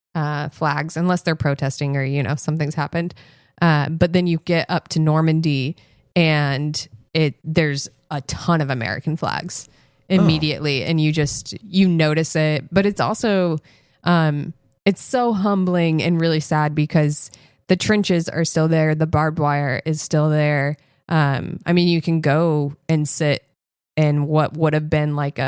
flags unless they're protesting or, something's happened. But then you get up to Normandy and there's a ton of American flags immediately. And you notice it, but it's also, it's so humbling and really sad because the trenches are still there. The barbed wire is still there. You can go and sit in what would have been like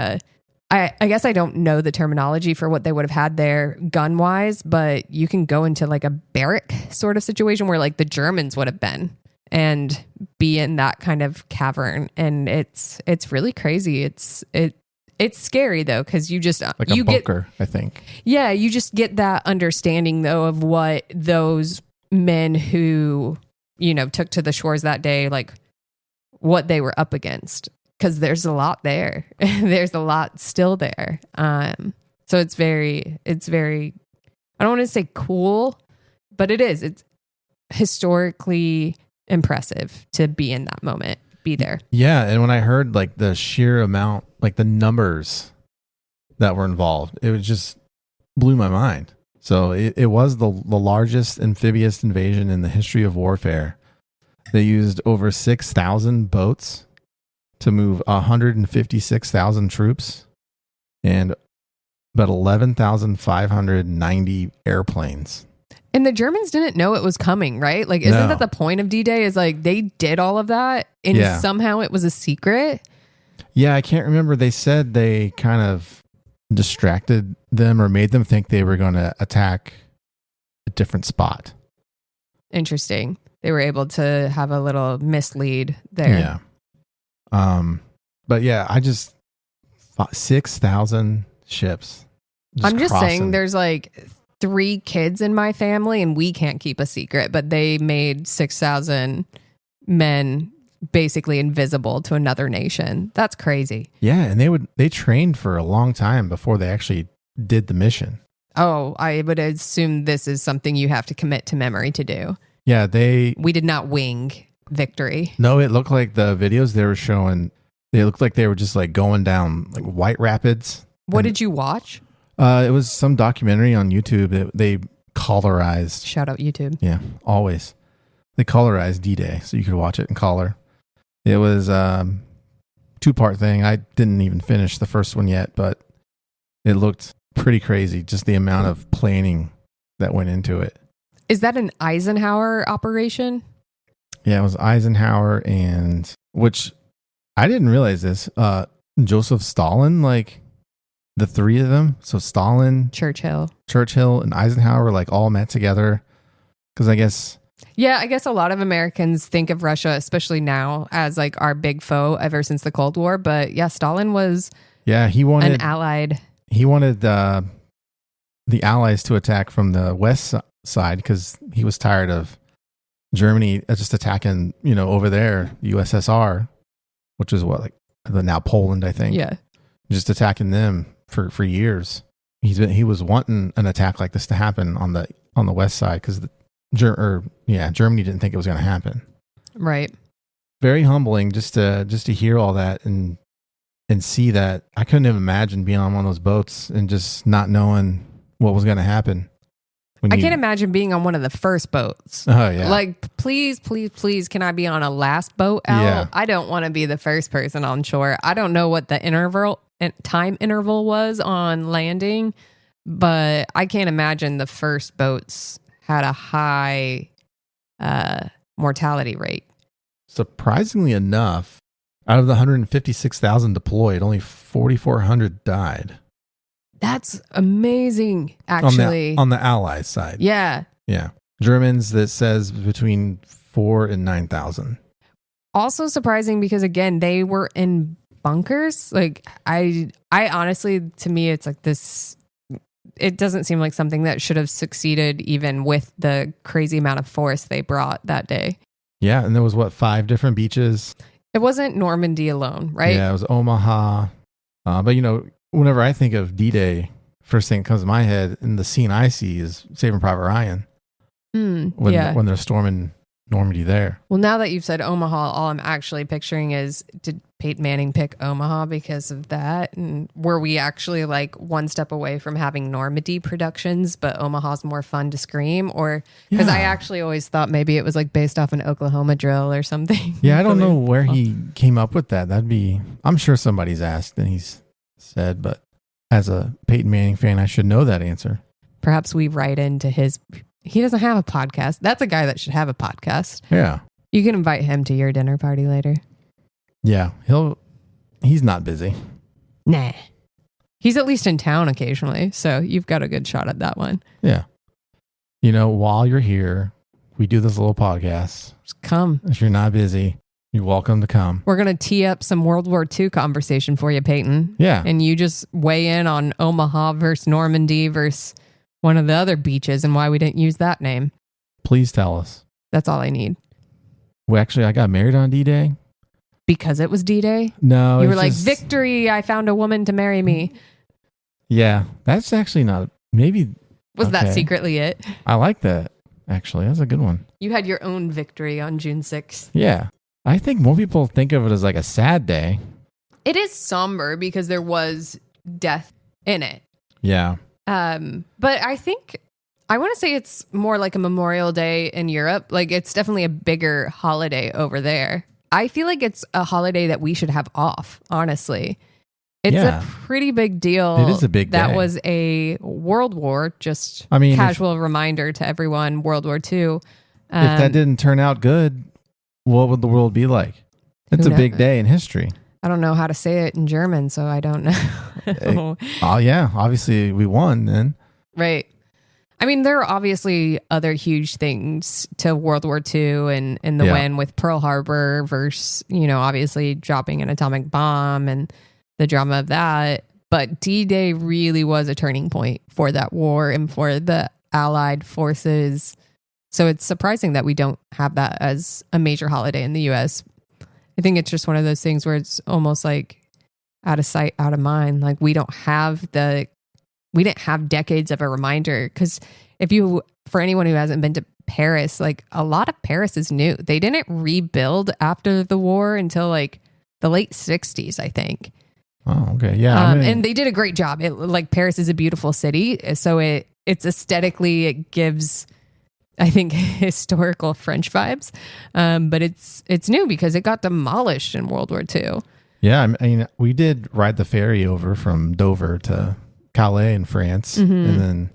I guess I don't know the terminology for what they would have had there gun wise, but you can go into like a barrack sort of situation where like the Germans would have been and be in that kind of cavern. And it's really crazy. It's scary though, because you just like a bunker, I think. Yeah, you just get that understanding though of what those men who took to the shores that day, like what they were up against, because there's a lot there. There's a lot still there. So it's very, I don't want to say cool, but it's historically impressive to be in that moment, be there. Yeah. And when I heard like the sheer amount, like the numbers that were involved, it was just blew my mind. So it was the largest amphibious invasion in the history of warfare. They used over 6,000 boats to move 156,000 troops and about 11,590 airplanes. And the Germans didn't know it was coming, right? Like, isn't that the point of D-Day? Is like they did all of that and somehow it was a secret? Yeah, I can't remember. They said they kind of distracted them or made them think they were going to attack a different spot. Interesting. They were able to have a little mislead there. Yeah. But yeah, 6,000 ships. I'm just saying there's like 3 kids in my family and we can't keep a secret, but they made 6,000 men basically invisible to another nation. That's crazy. Yeah, and they trained for a long time before they actually did the mission. Oh, I would assume this is something you have to commit to memory to do. Yeah, we did not wing victory. No, it looked like the videos they were showing, they looked like they were just like going down like White Rapids. What did you watch? It was some documentary on YouTube. They colorized. Shout out YouTube. Yeah, always. They colorized D-Day so you could watch it in color. It was a 2-part thing. I didn't even finish the first one yet, but it looked pretty crazy. Just the amount of planning that went into it. Is that an Eisenhower operation? Yeah, it was Eisenhower which I didn't realize this. Joseph Stalin, like the 3 of them. So Stalin, Churchill, and Eisenhower like all met together. Because I guess a lot of Americans think of Russia, especially now, as like our big foe ever since the Cold War. But yeah, Stalin was he wanted an allied. He wanted the Allies to attack from the west side because he was tired of Germany just attacking, over there, USSR, which is what, like now Poland, I think. Yeah, just attacking them for years. He was wanting an attack like this to happen on the west side because Germany didn't think it was going to happen. Right. Very humbling just to hear all that and see that. I couldn't have imagined being on one of those boats and just not knowing what was going to happen. I can't imagine being on one of the first boats. Oh, yeah. Like, please, can I be on a last boat out? Yeah. I don't want to be the first person on shore. I don't know what the time interval was on landing, but I can't imagine the first boats had a high mortality rate. Surprisingly enough, out of the 156,000 deployed, only 4,400 died. That's amazing, actually. On the Allies side. Yeah. Yeah. Germans, that says between 4,000 and 9,000. Also surprising because, again, they were in bunkers. Like, I honestly, to me, it's like this, it doesn't seem like something that should have succeeded even with the crazy amount of force they brought that day. Yeah. And there was 5 different beaches? It wasn't Normandy alone, right? Yeah, it was Omaha. But, whenever I think of D-Day, first thing that comes to my head and the scene I see is Saving Private Ryan. When they're storming Normandy there. Well, now that you've said Omaha, all I'm actually picturing is, did Peyton Manning pick Omaha because of that? And were we actually like one step away from having Normandy productions, but Omaha's more fun to scream? Or because I actually always thought maybe it was like based off an Oklahoma drill or something. Yeah, I don't know where he came up with that. I'm sure somebody's asked and he's said, but as a Peyton Manning fan, I should know that answer. Perhaps we write into he doesn't have a podcast. That's a guy that should have a podcast. Yeah. You can invite him to your dinner party later. Yeah. He's not busy. Nah. He's at least in town occasionally. So you've got a good shot at that one. Yeah. While you're here, we do this little podcast. Just come. If you're not busy, you're welcome to come. We're going to tee up some World War II conversation for you, Peyton. Yeah. And you just weigh in on Omaha versus Normandy versus one of the other beaches and why we didn't use that name. Please tell us. That's all I need. Well, actually, I got married on D-Day. because it was D-Day? No. You were like, victory, I found a woman to marry me. Yeah, that's actually not, maybe. Was that secretly it? I like that, actually. That's a good one. You had your own victory on June 6th. Yeah. I think more people think of it as like a sad day. It is somber because there was death in it. Yeah. But I want to say it's more like a Memorial Day in Europe. Like it's definitely a bigger holiday over there. I feel like it's a holiday that we should have off, honestly. It's a pretty big deal. It is a big day. That was a World War, casual reminder to everyone, World War II. If that didn't turn out good, what would the world be like? It's a big day in history. I don't know how to say it in German, so I don't know. Oh, yeah. Obviously, we won then. Right. I mean, there are obviously other huge things to World War II and the win with Pearl Harbor versus, obviously dropping an atomic bomb and the drama of that. But D-Day really was a turning point for that war and for the Allied forces. So it's surprising that we don't have that as a major holiday in the U.S. I think it's just one of those things where it's almost like out of sight, out of mind. Like we didn't have decades of a reminder. Because for anyone who hasn't been to Paris, like a lot of Paris is new. They didn't rebuild after the war until like the late 60s, I think. Oh, okay. Yeah. And they did a great job. Paris is a beautiful city. So it's aesthetically, it gives, I think, historical French vibes. But it's new because it got demolished in World War II. Yeah. I mean, we did ride the ferry over from Dover to Calais in France, and then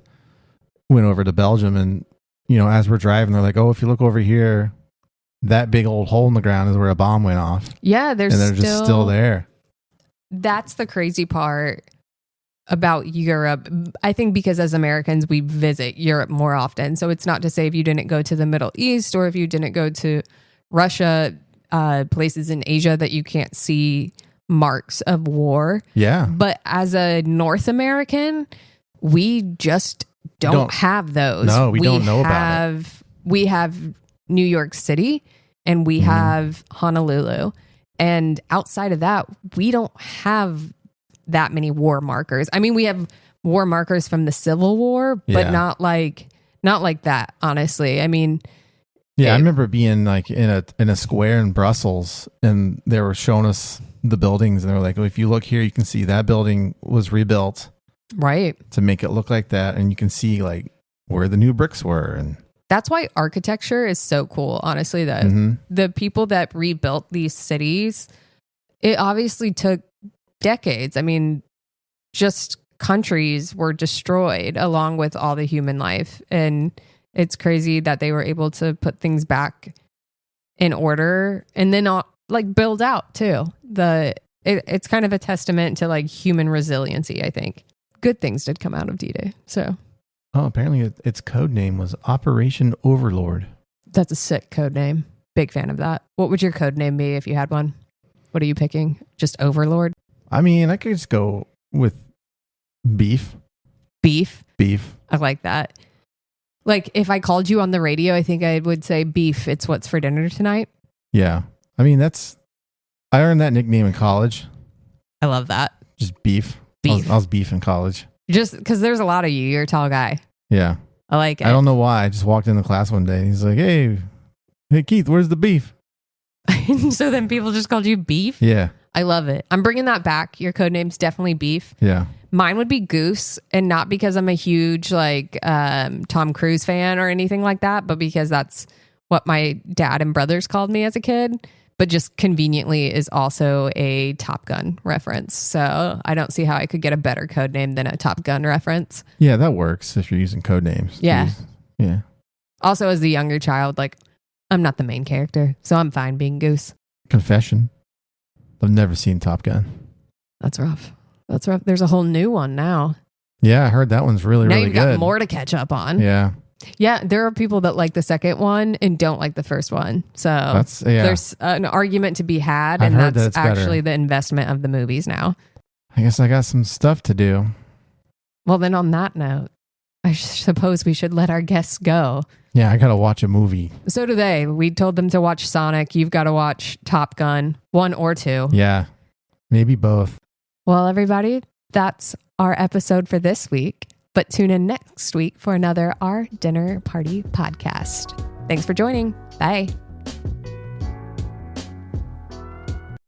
went over to Belgium. And, as we're driving, they're like, oh, if you look over here, that big old hole in the ground is where a bomb went off. Yeah. They're just still there. That's the crazy part about Europe. I think because as Americans, we visit Europe more often. So it's not to say if you didn't go to the Middle East or if you didn't go to Russia, places in Asia that you can't see marks of war. Yeah. But as a North American, we just don't have those. No, we don't know about it. We have New York City and we have Honolulu. And outside of that, we don't have that many war markers. I mean, we have war markers from the Civil War, but not like that, honestly. I mean, I remember being like in a square in Brussels, and they were showing us the buildings, and they were like, if you look here, you can see that building was rebuilt, right, to make it look like that, and you can see like where the new bricks were. And that's why architecture is so cool, honestly. The people that rebuilt these cities, it obviously took decades. I mean, just countries were destroyed along with all the human life. And it's crazy that they were able to put things back in order and then build out too. It's kind of a testament to like human resiliency, I think. Good things did come out of D-Day. So. Oh, apparently its code name was Operation Overlord. That's a sick code name. Big fan of that. What would your code name be if you had one? What are you picking? Just Overlord? I mean, I could just go with beef. Beef? Beef. I like that. Like if I called you on the radio, I think I would say beef. It's what's for dinner tonight. Yeah. I mean, I earned that nickname in college. I love that. Just beef. I was beef in college. Just because there's a lot of you. You're a tall guy. Yeah. I like it. I don't know why. I just walked into class one day and he's like, hey Keith, where's the beef? So then people just called you Beef? Yeah. I love it. I'm bringing that back. Your code name's definitely Beef. Yeah. Mine would be Goose, and not because I'm a huge Tom Cruise fan or anything like that, but because that's what my dad and brothers called me as a kid. But just conveniently is also a Top Gun reference. So I don't see how I could get a better code name than a Top Gun reference. Yeah, that works if you're using code names. Yeah. Yeah. Also, as a younger child, I'm not the main character, so I'm fine being Goose. Confession. I've never seen Top Gun. That's rough. There's a whole new one now. Yeah, I heard that one's really, really good. Now you've got more to catch up on. Yeah. Yeah, there are people that like the second one and don't like the first one. So there's an argument to be had, and that's actually the investment of the movies now. I guess I got some stuff to do. Well, then on that note, I suppose we should let our guests go. Yeah, I got to watch a movie. So do they. We told them to watch Sonic. You've got to watch Top Gun, 1 or 2. Yeah, maybe both. Well, everybody, that's our episode for this week. But tune in next week for another Our Dinner Party podcast. Thanks for joining. Bye.